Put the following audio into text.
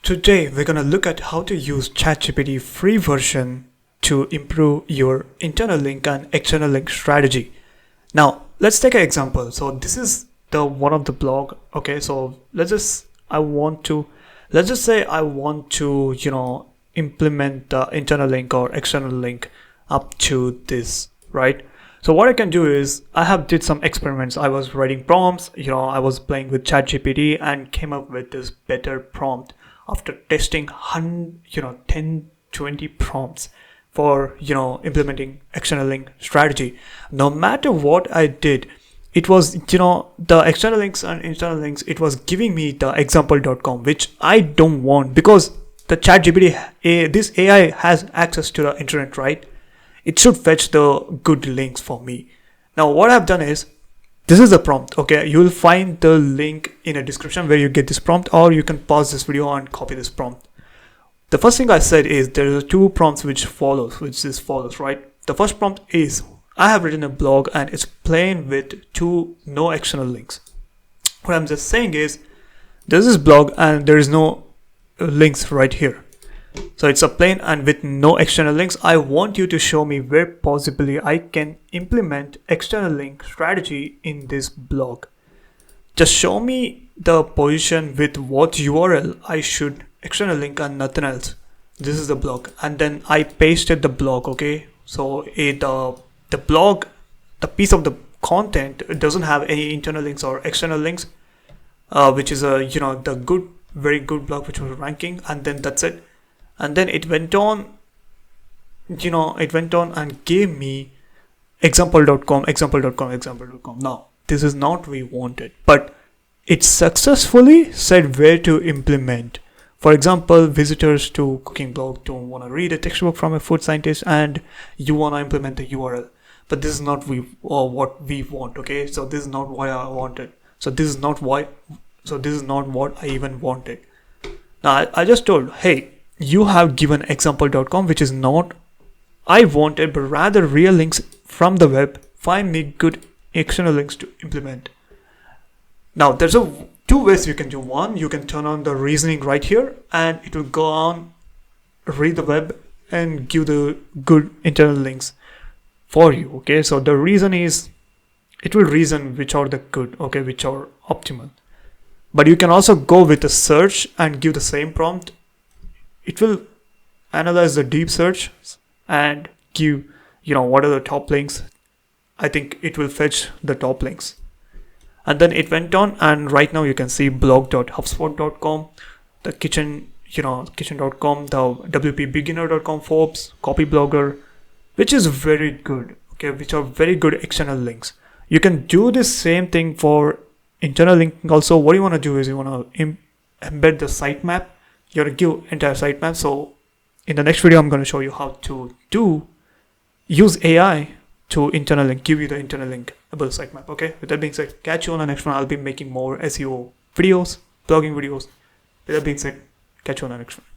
Today, we're going to look at how to use ChatGPT free version to improve your internal link and external link strategy. Now, let's take an example. So this is the one of the blog. Okay, so let's just say I want to, implement the internal link or external link up to this, right? So what I can do is I did some experiments. I was writing prompts, I was playing with ChatGPT and came up with this better prompt after testing 10, 20 prompts for, implementing external link strategy. No matter what I did, it was, the external links and internal links, it was giving me the example.com, which I don't want because the ChatGPT, this AI has access to the internet, right? It should fetch the good links for me. Now, what I've done is, this is the prompt, okay? You'll find the link in a description where you get this prompt, or you can pause this video and copy this prompt. The first thing I said is there are two prompts which is follows, right? The first prompt is, I have written a blog and it's plain with no external links. What I'm just saying is, there's this blog and there is no links right here. So it's a plain and with no external links. I want you to show me where possibly I can implement external link strategy in this blog. Just show me the position with what URL I should external link and nothing else. This is the blog, and then I pasted the blog. Okay, so the blog, the piece of the content, it doesn't have any internal links or external links, which is the very good blog which was ranking, and then that's it. And then it went on and gave me example.com. Now, this is not what we wanted, but it successfully said where to implement. For example, visitors to cooking blog don't want to read a textbook from a food scientist and you want to implement the URL. But this is not what we want, okay? So this is not what I wanted. So this is not what I even wanted. Now, I just told, hey, you have given example.com, which is not I wanted, but rather real links from the web. Find me good external links to implement. Now, there's two ways you can do. One, you can turn on the reasoning right here and it will go on, read the web and give the good internal links for you. Okay, so the reason is it will reason which are the good, okay, which are optimal. But you can also go with a search and give the same prompt. It will analyze the deep search and give, what are the top links. I think it will fetch the top links. And then it went on, and right now you can see blog.hubspot.com, the kitchen.com, the wpbeginner.com, Forbes, Copyblogger, which is very good, okay, which are very good external links. You can do the same thing for internal linking also. What you want to do is you want to embed the sitemap. You want to give entire sitemap. So in the next video, I'm going to show you how to use AI to internal link, give you the internal linkable sitemap. Okay. With that being said, catch you on the next one. I'll be making more SEO videos, blogging videos. With that being said, catch you on the next one.